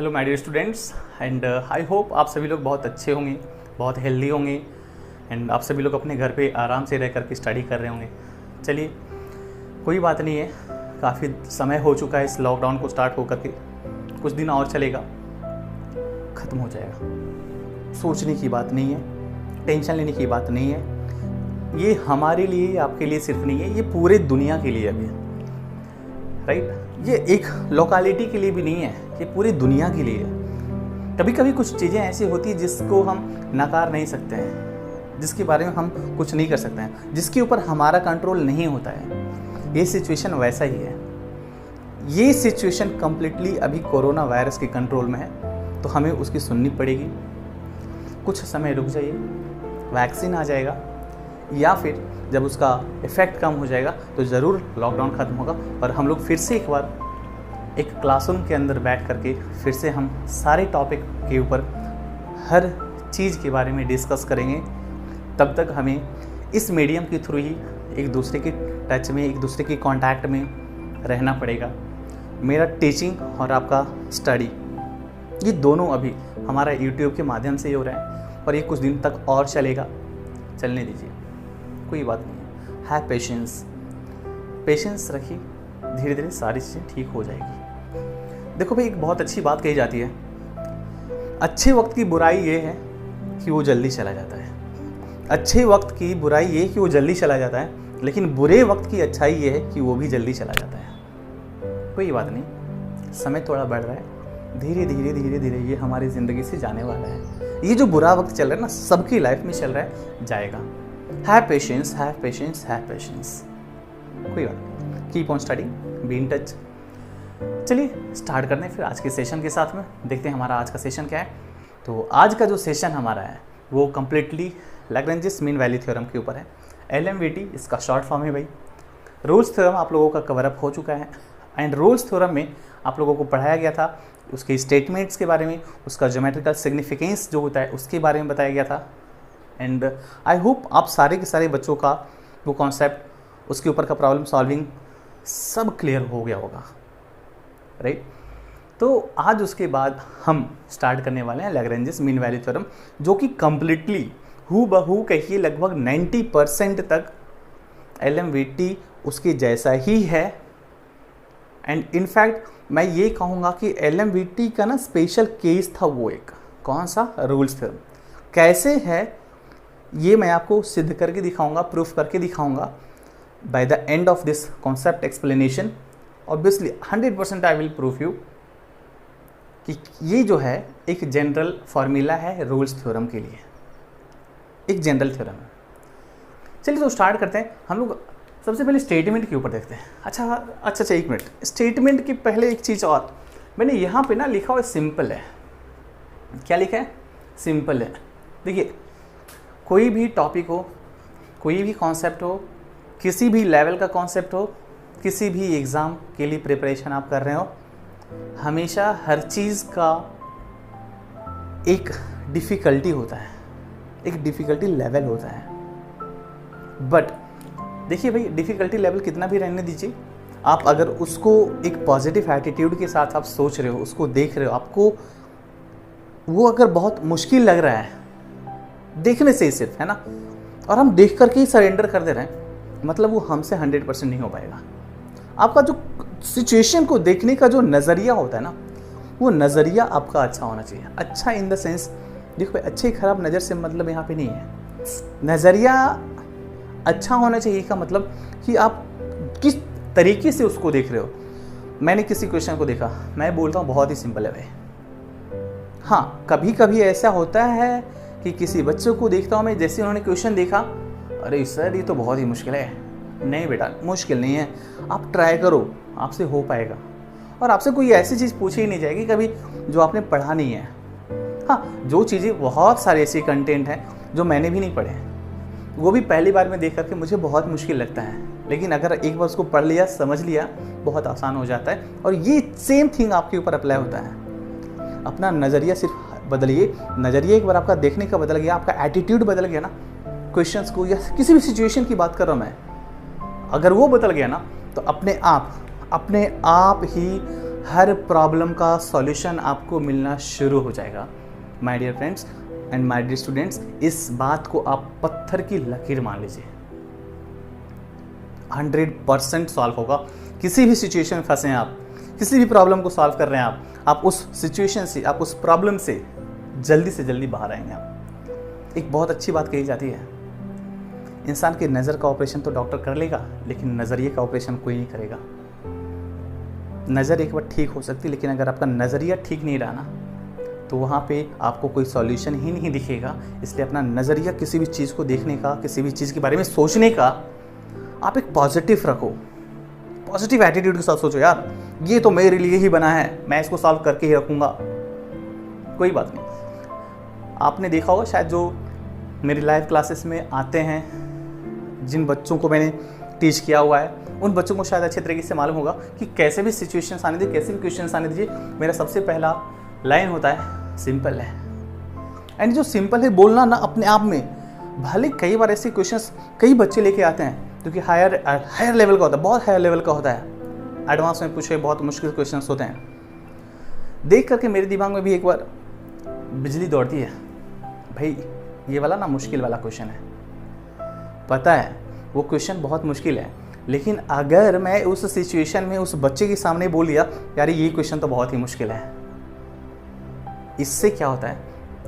Hello my dear students and I hope आप सभी लोग बहुत अच्छे होंगे, बहुत हेल्दी होंगे एंड आप सभी लोग अपने घर पे आराम से रह करके स्टडी कर रहे होंगे। चलिए कोई बात नहीं है, काफ़ी समय हो चुका है इस लॉकडाउन को स्टार्ट होकर के, कुछ दिन और चलेगा, ख़त्म हो जाएगा। सोचने की बात नहीं है, टेंशन लेने की बात नहीं है। ये हमारे लिए, आपके लिए सिर्फ नहीं है, ये पूरे दुनिया के लिए अभी, राइट। ये एक लोकेलिटी के लिए भी नहीं है, ये पूरी दुनिया के लिए है। कभी कभी कुछ चीज़ें ऐसी होती हैं जिसको हम नकार नहीं सकते हैं, जिसके बारे में हम कुछ नहीं कर सकते हैं, जिसके ऊपर हमारा कंट्रोल नहीं होता है। ये सिचुएशन वैसा ही है। ये सिचुएशन कम्प्लीटली अभी कोरोना वायरस के कंट्रोल में है, तो हमें उसकी सुननी पड़ेगी। कुछ समय रुक जाइए, वैक्सीन आ जाएगा या फिर जब उसका इफ़ेक्ट कम हो जाएगा तो ज़रूर लॉकडाउन ख़त्म होगा और हम लोग फिर से एक बार एक क्लासरूम के अंदर बैठ करके फिर से हम सारे टॉपिक के ऊपर हर चीज़ के बारे में डिस्कस करेंगे। तब तक हमें इस मीडियम के थ्रू ही एक दूसरे के टच में, एक दूसरे के कांटेक्ट में रहना पड़ेगा। मेरा टीचिंग और आपका स्टडी, ये दोनों अभी हमारा यूट्यूब के माध्यम से ही हो रहा है और ये कुछ दिन तक और चलेगा। चलने दीजिए, कोई बात नहीं है। हैव पेशेंस रखिए, धीरे धीरे सारी चीज़ें ठीक हो जाएगी। देखो भाई, एक बहुत अच्छी बात कही जाती है, अच्छे वक्त की बुराई ये है कि वो जल्दी चला जाता है। अच्छे वक्त की बुराई ये कि वो जल्दी चला जाता है, लेकिन बुरे वक्त की अच्छाई ये है कि वो भी जल्दी चला जाता है। कोई बात नहीं, समय थोड़ा बढ़ रहा है, धीरे धीरे ये हमारी ज़िंदगी से जाने वाला है। ये जो बुरा वक्त चल रहा है ना, सबकी लाइफ में चल रहा है, जाएगा। Have patience. कोई बात नहीं, keep on study, be in touch. चलिए स्टार्ट करते हैं फिर आज के सेशन के साथ में। देखते हैं हमारा आज का सेशन क्या है। तो आज का जो सेशन हमारा है वो completely Lagrange's mean value theorem के ऊपर है। LMVT इसका शॉर्ट फॉर्म है भाई। रोल्स थ्योरम आप लोगों का कवर अप हो चुका है एंड रोल्स थ्योरम में आप लोगों को पढ़ाया गया था उसके स्टेटमेंट्स के बारे में, उसका ज्योमेट्रिकल सिग्निफिकेंस जो होता है उसके बारे में बताया गया था। एंड आई होप आप सारे के सारे बच्चों का वो कॉन्सेप्ट, उसके ऊपर का प्रॉब्लम सॉल्विंग सब क्लियर हो गया होगा, राइट। तो आज उसके बाद हम स्टार्ट करने वाले हैं लैग्रेंजेस मीन वैल्यू थ्योरम, जो कि कम्प्लीटली हूबहू कहिए लगभग 90% तक LMVT उसके जैसा ही है। एंड इनफैक्ट मैं ये कहूँगा कि LMVT का ना स्पेशल केस था वो एक, कौन सा, रूल्स थ्योरम। कैसे है ये मैं आपको सिद्ध करके दिखाऊंगा, प्रूफ करके दिखाऊंगा by the end of this concept explanation. Obviously 100% I will proof you कि ये जो है एक जनरल फार्मूला है रूल्स थ्योरम के लिए, एक जनरल थ्योरम है। चलिए तो स्टार्ट करते हैं। हम लोग सबसे पहले स्टेटमेंट के ऊपर देखते हैं। अच्छा एक मिनट, स्टेटमेंट के पहले एक चीज़ और, मैंने यहाँ पे ना लिखा हुआ सिंपल है। क्या लिखा है? सिंपल है। देखिए, कोई भी टॉपिक हो, कोई भी कॉन्सेप्ट हो, किसी भी लेवल का कॉन्सेप्ट हो, किसी भी एग्ज़ाम के लिए प्रिपरेशन आप कर रहे हो, हमेशा हर चीज़ का एक डिफ़िकल्टी होता है, एक डिफ़िकल्टी लेवल होता है। बट देखिए भाई, डिफ़िकल्टी लेवल कितना भी रहने दीजिए, आप अगर उसको एक पॉजिटिव एटीट्यूड के साथ आप सोच रहे हो, उसको देख रहे हो, आपको वो अगर बहुत मुश्किल लग रहा है देखने से ही सिर्फ, है ना, और हम देख करके ही सरेंडर कर दे रहे हैं, मतलब वो हमसे 100% नहीं हो पाएगा। आपका जो सिचुएशन को देखने का जो नज़रिया होता है ना, वो नज़रिया आपका अच्छा होना चाहिए। अच्छा इन द सेंस, देखो अच्छी खराब नज़र से मतलब यहाँ पे नहीं है, नज़रिया अच्छा होना चाहिए का मतलब कि आप किस तरीके से उसको देख रहे हो। मैंने किसी क्वेश्चन को देखा, मैं बोलता हूँ बहुत ही सिंपल है भाई। हाँ, कभी कभी ऐसा होता है कि किसी बच्चे को देखता हूँ मैं, जैसे उन्होंने क्वेश्चन देखा, अरे सर ये तो बहुत ही मुश्किल है। नहीं बेटा, मुश्किल नहीं है, आप ट्राई करो, आपसे हो पाएगा। और आपसे कोई ऐसी चीज़ पूछी ही नहीं जाएगी कभी जो आपने पढ़ा नहीं है। हाँ, जो चीज़ें, बहुत सारे ऐसे कंटेंट हैं जो मैंने भी नहीं पढ़े हैं, वो भी पहली बार में देख करके मुझे बहुत मुश्किल लगता है, लेकिन अगर एक बार उसको पढ़ लिया, समझ लिया, बहुत आसान हो जाता है। और ये सेम थिंग आपके ऊपर अप्लाई होता है। अपना नज़रिया सिर्फ बदलिए, नज़रिया एक बार आपका देखने का बदल गया, आपका एटीट्यूड बदल गया ना, क्वेश्चंस को या किसी भी सिचुएशन की बात कर रहा हूँ मैं, अगर वो बदल गया ना, तो अपने आप ही हर प्रॉब्लम का सॉल्यूशन आपको मिलना शुरू हो जाएगा। My dear friends and my dear students, इस बात को आप पत्थर की लकीर मान लीजिए, 100% सॉल्व होगा। किसी भी सिचुएशन में फंसे हैं आप, किसी भी प्रॉब्लम को सॉल्व कर रहे हैं आप उस सिचुएशन से, आप उस प्रॉब्लम से जल्दी बाहर आएंगे आप। एक बहुत अच्छी बात कही जाती है, इंसान की नज़र का ऑपरेशन तो डॉक्टर कर लेगा, लेकिन नज़रिए का ऑपरेशन कोई नहीं करेगा। नज़र एक बार ठीक हो सकती है, लेकिन अगर आपका नज़रिया ठीक नहीं रहा ना, तो वहाँ पे आपको कोई सॉल्यूशन ही नहीं दिखेगा। इसलिए अपना नज़रिया किसी भी चीज़ को देखने का, किसी भी चीज़ के बारे में सोचने का, आप एक पॉजिटिव रखो, पॉजिटिव एटीट्यूड के साथ सोचो, यार ये तो मेरे लिए ही बना है, मैं इसको सॉल्व करके ही रखूँगा, कोई बात नहीं। आपने देखा होगा शायद, जो मेरी लाइव क्लासेस में आते हैं, जिन बच्चों को मैंने टीच किया हुआ है, उन बच्चों को शायद अच्छे तरीके से मालूम होगा कि कैसे भी सिचुएशंस आने दीजिए, कैसे भी क्वेश्चंस आने दीजिए, मेरा सबसे पहला लाइन होता है सिंपल है। एंड जो सिंपल है बोलना ना अपने आप में, भले कई बार ऐसे क्वेश्चंस कई बच्चे लेके आते हैं जो कि हायर लेवल का होता है, बहुत हायर लेवल का होता है, एडवांस में पूछे बहुत मुश्किल क्वेश्चंस होते हैं। देख करके मेरे दिमाग में भी एक बार बिजली दौड़ती है, भाई ये वाला ना मुश्किल वाला क्वेश्चन है, पता है वो क्वेश्चन बहुत मुश्किल है, लेकिन अगर मैं उस सिचुएशन में उस बच्चे के सामने बोल दिया यार ये क्वेश्चन तो बहुत ही मुश्किल है, इससे क्या होता है,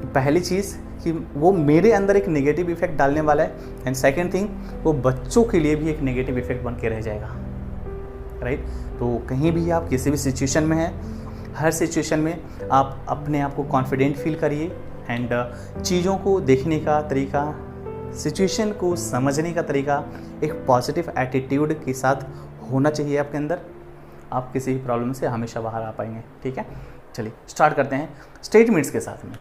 पहली चीज़ कि वो मेरे अंदर एक नेगेटिव इफेक्ट डालने वाला है, एंड सेकंड थिंग वो बच्चों के लिए भी एक नेगेटिव इफेक्ट बन के रह जाएगा, राइट। तो कहीं भी आप किसी भी सिचुएशन में हैं, हर सिचुएशन में आप अपने आप को कॉन्फिडेंट फील करिए, एंड चीज़ों को देखने का तरीका, सिचुएशन को समझने का तरीका एक पॉजिटिव एटीट्यूड के साथ होना चाहिए आपके अंदर। आप किसी भी प्रॉब्लम से हमेशा बाहर आ पाएंगे, ठीक है। चलिए स्टार्ट करते हैं स्टेटमेंट्स के साथ में।